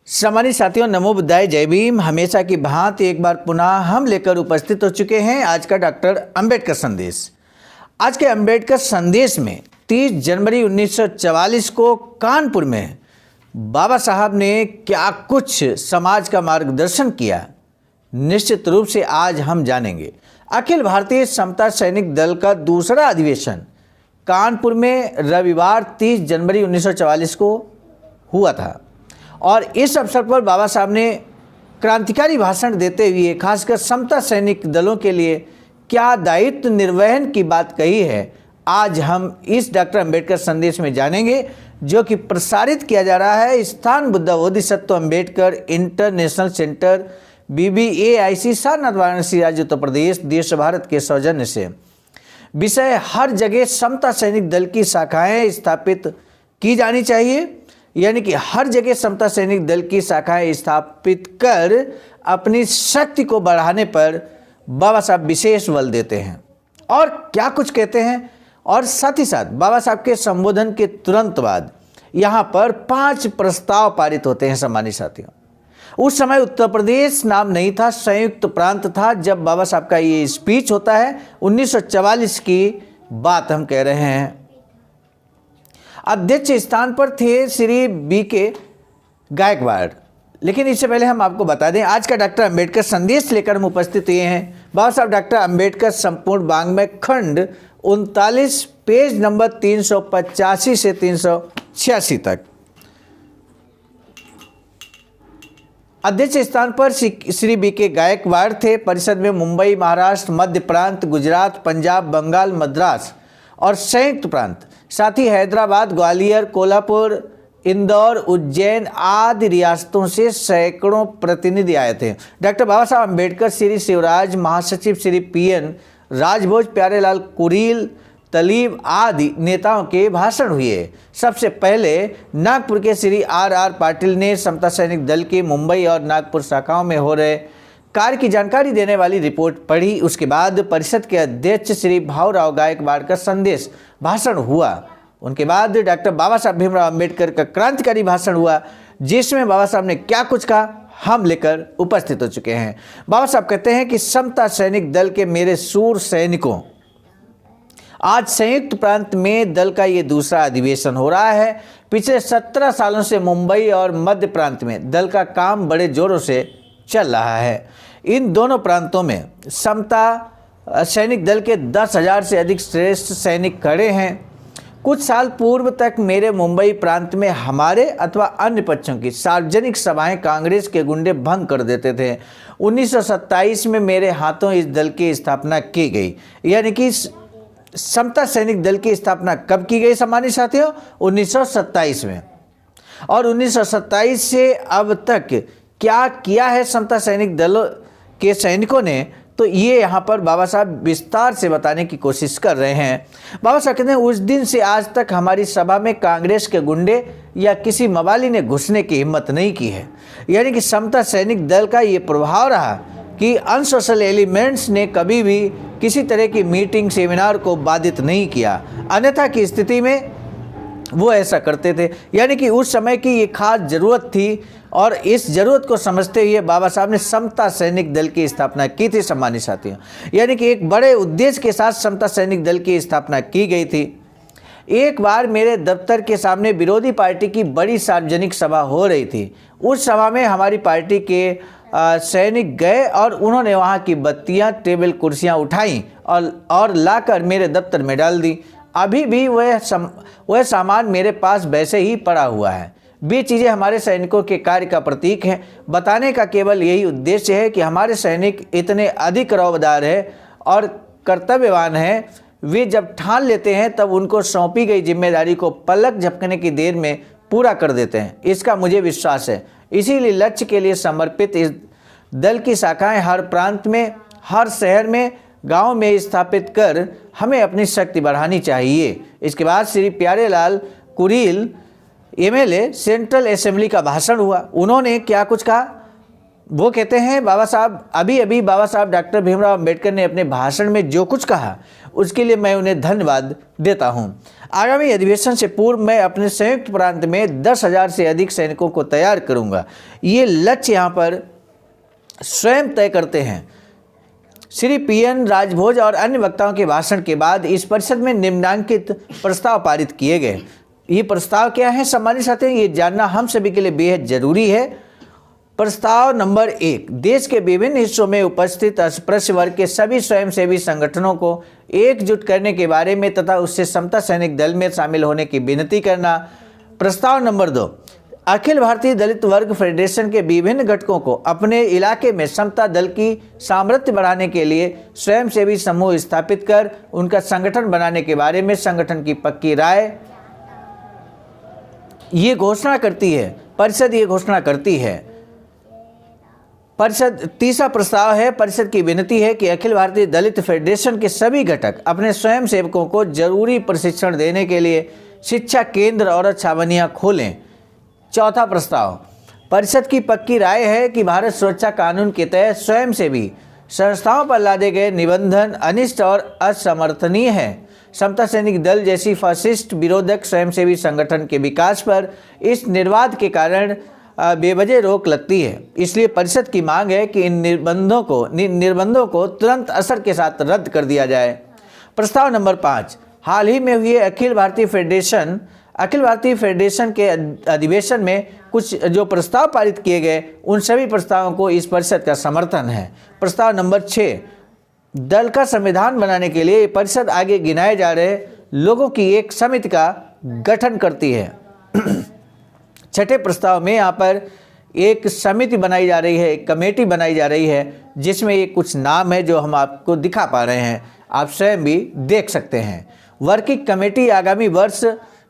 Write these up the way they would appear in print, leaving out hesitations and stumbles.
सम्मानित साथियों, नमो बुद्धाय, जय भीम। हमेशा की भांति एक बार पुनः हम लेकर उपस्थित हो चुके हैं आज का डॉक्टर अंबेडकर संदेश। आज के अंबेडकर संदेश में 30 जनवरी 1944 को कानपुर में बाबा साहब ने क्या कुछ समाज का मार्गदर्शन किया, निश्चित रूप से आज हम जानेंगे। अखिल भारतीय समता सैनिक दल का दूसरा अधिवेशन कानपुर में रविवार 30 जनवरी 1944 को हुआ था और इस अवसर पर बाबा साहब ने क्रांतिकारी भाषण देते हुए खासकर समता सैनिक दलों के लिए क्या दायित्व निर्वहन की बात कही है, आज हम इस डॉक्टर अंबेडकर संदेश में जानेंगे, जो कि प्रसारित किया जा रहा है स्थान Buddha Bodhisattva Ambedkar international centre BBAIC Sarnath Varanasi राज्य उत्तर प्रदेश देश भारत के सौजन्य से। विषय, हर जगह समता सैनिक दल की शाखाएं स्थापित की जानी चाहिए, यानी कि हर जगह समता सैनिक दल की शाखाएं स्थापित कर अपनी शक्ति को बढ़ाने पर बाबा साहब विशेष बल देते हैं। और क्या कुछ कहते हैं, और साथ ही साथ बाबा साहब के संबोधन के तुरंत बाद यहाँ पर 5 प्रस्ताव पारित होते हैं। सम्मानित साथियों, उस समय उत्तर प्रदेश नाम नहीं था, संयुक्त प्रांत था जब बाबा साहब का ये स्पीच होता है। 1944 की बात हम कह रहे हैं। अध्यक्ष स्थान पर थे श्री BK गायकवाड़। लेकिन इससे पहले हम आपको बता दें, आज का डॉक्टर अंबेडकर संदेश लेकर हम उपस्थित हुए हैं। बाबा साहब डॉक्टर अंबेडकर संपूर्ण वाङ्मय खंड 39 पेज नंबर 385 से 386 तक। अध्यक्ष स्थान पर श्री BK गायकवाड़ थे। परिषद में मुंबई, महाराष्ट्र, मध्य प्रांत, गुजरात, पंजाब, बंगाल, मद्रास और संयुक्त प्रांत, साथ ही हैदराबाद, ग्वालियर, कोल्हापुर, इंदौर, उज्जैन आदि रियासतों से सैकड़ों प्रतिनिधि आए थे। डॉक्टर बाबा साहब अम्बेडकर, श्री शिवराज महासचिव श्री PN राजभोज, प्यारेलाल कुरील, तलीब आदि नेताओं के भाषण हुए। सबसे पहले नागपुर के श्री RR पाटिल ने समता सैनिक दल की मुंबई और नागपुर शाखाओं में हो रहे कार्य की जानकारी देने वाली रिपोर्ट पढ़ी। उसके बाद परिषद के अध्यक्ष श्री भाऊराव गायकवाड़ का संदेश भाषण हुआ। उनके बाद डॉक्टर बाबा साहब भीमराव अम्बेडकर का क्रांतिकारी भाषण हुआ, जिसमें बाबा साहब ने क्या कुछ कहा हम लेकर उपस्थित हो चुके हैं। बाबा साहब कहते हैं कि समता सैनिक दल के मेरे सूर सैनिकों, आज संयुक्त प्रांत में दल का ये दूसरा अधिवेशन हो रहा है। पिछले 17 सालों से मुंबई और मध्य प्रांत में दल का काम बड़े जोरों से चल रहा है। इन दोनों प्रांतों में समता सैनिक दल के 10,000 से अधिक श्रेष्ठ सैनिक खड़े हैं। कुछ साल पूर्व तक मेरे मुंबई प्रांत में हमारे अथवा अन्य पक्षों की सार्वजनिक सभाएं कांग्रेस के गुंडे भंग कर देते थे। 1927 में मेरे हाथों इस दल की स्थापना की गई। यानी कि समता सैनिक दल की स्थापना कब की गई सम्मानित साथियों? 1927 में। और 1927 से अब तक क्या किया है समता सैनिक दलों के सैनिकों ने, तो ये यहाँ पर बाबा साहब विस्तार से बताने की कोशिश कर रहे हैं। बाबा साहब कहते हैं, उस दिन से आज तक हमारी सभा में कांग्रेस के गुंडे या किसी मवाली ने घुसने की हिम्मत नहीं की है। यानी कि समता सैनिक दल का ये प्रभाव रहा कि अनसोशल एलिमेंट्स ने कभी भी किसी तरह की मीटिंग सेमिनार को बाधित नहीं किया, अन्यथा की स्थिति में वो ऐसा करते थे। यानी कि उस समय की ये खास ज़रूरत थी और इस ज़रूरत को समझते हुए बाबा साहब ने समता सैनिक दल की स्थापना की थी सम्मानित साथियों। यानी कि एक बड़े उद्देश्य के साथ समता सैनिक दल की स्थापना की गई थी। एक बार मेरे दफ्तर के सामने विरोधी पार्टी की बड़ी सार्वजनिक सभा हो रही थी। उस सभा में हमारी पार्टी के सैनिक गए और उन्होंने वहाँ की बत्तियाँ, टेबल, कुर्सियाँ उठाई और लाकर मेरे दफ्तर में डाल दी। अभी भी वह सामान मेरे पास वैसे ही पड़ा हुआ है। वे चीज़ें हमारे सैनिकों के कार्य का प्रतीक हैं। बताने का केवल यही उद्देश्य है कि हमारे सैनिक इतने अधिक रौबदार हैं और कर्तव्यवान हैं। वे जब ठान लेते हैं तब उनको सौंपी गई जिम्मेदारी को पलक झपकने की देर में पूरा कर देते हैं, इसका मुझे विश्वास है। इसीलिए लक्ष्य के लिए समर्पित इस दल की शाखाएं हर प्रांत में, हर शहर में, गांव में स्थापित कर हमें अपनी शक्ति बढ़ानी चाहिए। इसके बाद Shri Pyarelal Kureel MLA central assembly का भाषण हुआ। उन्होंने क्या कुछ कहा वो कहते हैं, बाबा साहब अभी बाबा साहब डॉक्टर भीमराव अम्बेडकर ने अपने भाषण में जो कुछ कहा उसके लिए मैं उन्हें धन्यवाद देता हूं। आगामी अधिवेशन से पूर्व मैं अपने संयुक्त प्रांत में 10,000 से अधिक सैनिकों को तैयार करूंगा। ये लक्ष्य यहाँ पर स्वयं तय करते हैं। श्री पीएन राजभोज और अन्य वक्ताओं के भाषण के बाद इस परिषद में निम्नलिखित प्रस्ताव पारित किए गए। ये प्रस्ताव क्या है सम्मानित साथियों, ये जानना हम सभी के लिए बेहद जरूरी है। प्रस्ताव नंबर 1, देश के विभिन्न हिस्सों में उपस्थित अस्पृश्य वर्ग के सभी स्वयंसेवी संगठनों को एकजुट करने के बारे में तथा उससे समता सैनिक दल में शामिल होने की विनती करना। प्रस्ताव नंबर 2, अखिल भारतीय दलित वर्ग फेडरेशन के विभिन्न घटकों को अपने इलाके में समता दल की सामर्थ्य बढ़ाने के लिए स्वयंसेवी समूह स्थापित कर उनका संगठन बनाने के बारे में संगठन की पक्की राय ये घोषणा करती है। परिषद ये घोषणा करती है। परिषद तीसरा प्रस्ताव है, परिषद की विनती है कि अखिल भारतीय दलित फेडरेशन के सभी घटक अपने स्वयं सेवकों को जरूरी प्रशिक्षण देने के लिए शिक्षा केंद्र और छावनियां खोलें। चौथा प्रस्ताव, परिषद की पक्की राय है कि भारत सुरक्षा कानून के तहत स्वयंसेवी संस्थाओं पर लादे गए निबंधन अनिष्ट और असमर्थनीय है। समता सैनिक दल जैसी फासिस्ट विरोधक स्वयंसेवी संगठन के विकास पर इस निर्वाध के कारण बेवजह रोक लगती है। इसलिए परिषद की मांग है कि इन निर्बंधों को तुरंत असर के साथ रद्द कर दिया जाए। प्रस्ताव नंबर 5, हाल ही में हुए अखिल भारतीय फेडरेशन के अधिवेशन में कुछ जो प्रस्ताव पारित किए गए उन सभी प्रस्तावों को इस परिषद का समर्थन है। प्रस्ताव नंबर 6, दल का संविधान बनाने के लिए परिषद आगे गिनाए जा रहे लोगों की एक समिति का गठन करती है। छठे प्रस्ताव में यहाँ पर एक समिति बनाई जा रही है, एक कमेटी बनाई जा रही है जिसमें ये कुछ नाम है जो हम आपको दिखा पा रहे हैं, आप स्वयं भी देख सकते हैं। वर्किंग कमेटी आगामी वर्ष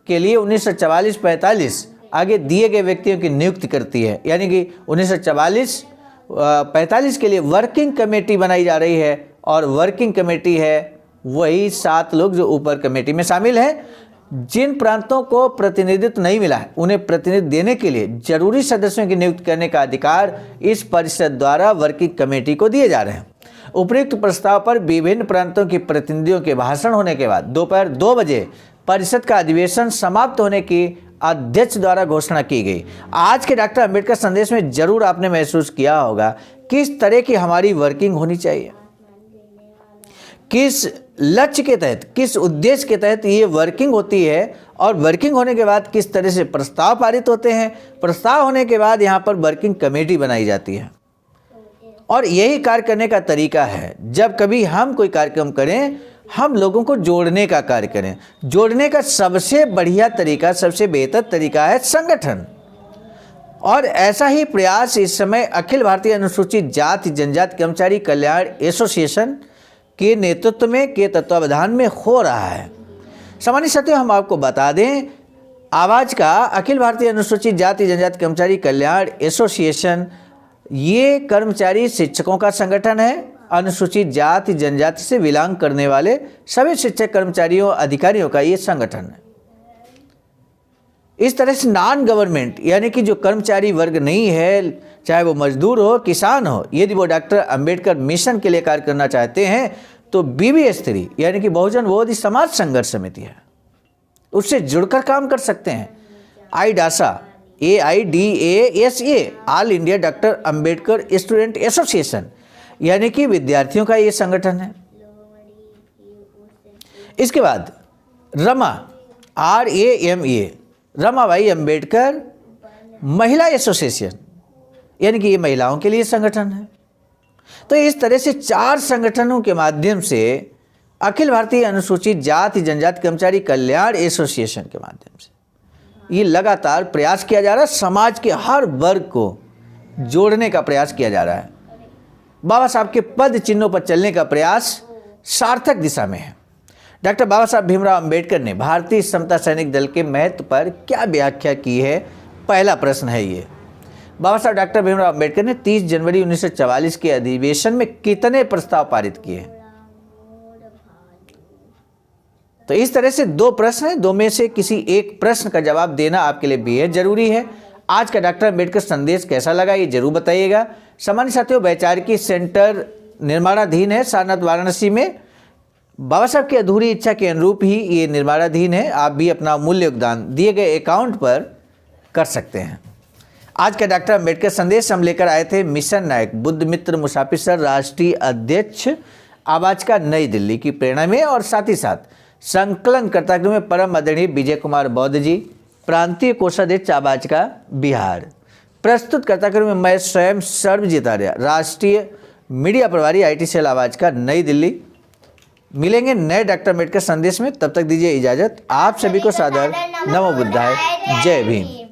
के लिए 1944-45 आगे दिए गए व्यक्तियों की नियुक्ति करती है, यानी कि 1944-45 के लिए वर्किंग कमेटी बनाई जा रही है और वर्किंग कमेटी है वही 7 लोग जो ऊपर कमेटी में शामिल हैं। जिन प्रांतों को प्रतिनिधित्व नहीं मिला है उन्हें प्रतिनिधित्व देने के लिए जरूरी सदस्यों की नियुक्ति करने का अधिकार इस परिषद द्वारा वर्किंग कमेटी को दिए जा रहे हैं। उपयुक्त प्रस्ताव पर विभिन्न प्रांतों के प्रतिनिधियों के भाषण होने के बाद दोपहर 2 बजे परिषद का अधिवेशन समाप्त होने की अध्यक्ष द्वारा घोषणा की गई। आज के डॉक्टर अंबेडकर संदेश में जरूर आपने महसूस किया होगा किस तरह की हमारी वर्किंग होनी चाहिए, किस लक्ष्य के तहत, किस उद्देश्य के तहत ये वर्किंग होती है और वर्किंग होने के बाद किस तरह से प्रस्ताव पारित होते हैं। प्रस्ताव होने के बाद यहाँ पर वर्किंग कमेटी बनाई जाती है और यही कार्य करने का तरीका है। जब कभी हम कोई कार्यक्रम करें हम लोगों को जोड़ने का कार्य करें। जोड़ने का सबसे बढ़िया तरीका, सबसे बेहतर तरीका है संगठन, और ऐसा ही प्रयास इस समय अखिल भारतीय अनुसूचित जाति जनजाति कर्मचारी कल्याण एसोसिएशन के नेतृत्व में, के तत्वावधान में हो रहा है। सामान्य साथियों, हम आपको बता दें, आवाज़ का अखिल भारतीय अनुसूचित जाति जनजाति कर्मचारी कल्याण एसोसिएशन ये कर्मचारी शिक्षकों का संगठन है। अनुसूचित जाति जनजाति से बिलोंग करने वाले सभी शिक्षक कर्मचारियों अधिकारियों का ये संगठन है। इस तरह से नॉन गवर्नमेंट यानी कि जो कर्मचारी वर्ग नहीं है, चाहे वो मजदूर हो, किसान हो, यदि वो डॉक्टर अंबेडकर मिशन के लिए कार्य करना चाहते हैं तो BBS3 यानी कि बहुजन विरोधी समाज संघर्ष समिति है, उससे जुड़कर काम कर सकते हैं। AIDASA AIDASA all India doctor Ambedkar student association यानी कि विद्यार्थियों का ये संगठन है। इसके बाद रमा RAMA रमाबाई अंबेडकर महिला एसोसिएशन यानी कि ये महिलाओं के लिए संगठन है। तो इस तरह से 4 संगठनों के माध्यम से अखिल भारतीय अनुसूचित जाति जनजाति कर्मचारी कल्याण एसोसिएशन के माध्यम से ये लगातार प्रयास किया जा रहा है। समाज के हर वर्ग को जोड़ने का प्रयास किया जा रहा है। बाबा साहब के पद चिन्हों पर चलने का प्रयास सार्थक दिशा में है। डॉक्टर बाबा साहब भीमराव अंबेडकर ने भारतीय समता सैनिक दल के महत्व पर क्या व्याख्या की है, पहला प्रश्न है ये। बाबा साहब डॉक्टर भीमराव अंबेडकर ने 30 जनवरी 1944 के अधिवेशन में कितने प्रस्ताव पारित किए? तो इस तरह से 2 प्रश्न हैं, 2 में से किसी एक प्रश्न का जवाब देना आपके लिए बेहद जरूरी है। आज का डॉक्टर अंबेडकर संदेश कैसा लगा ये जरूर बताइएगा। सामान्य साथियों, वैचारिकी सेंटर निर्माणाधीन है सारनाथ वाराणसी में। बाबा साहब की अधूरी इच्छा के अनुरूप ही ये निर्माणाधीन है। आप भी अपना अमूल्य योगदान दिए गए अकाउंट पर कर सकते हैं। आज का डॉक्टर अम्बेडकर संदेश हम लेकर आए थे मिशन नायक बुद्ध मित्र मुसाफिर सर राष्ट्रीय अध्यक्ष आवाज का नई दिल्ली की प्रेरणा में, और साथ ही साथ संकलनकर्ता में परम आदरणीय विजय कुमार बौद्ध जी, प्रांतीय कोषाध्यक्ष आवाज का बिहार, प्रस्तुतकर्ता में मैं स्वयं सर्वजीत आर्य, राष्ट्रीय मीडिया प्रभारी IT सेल आवाज का नई दिल्ली। मिलेंगे नए डॉक्टर अम्बेडकर संदेश में, तब तक दीजिए इजाजत। आप सभी को सादर नमो बुद्धाय, जय भीम।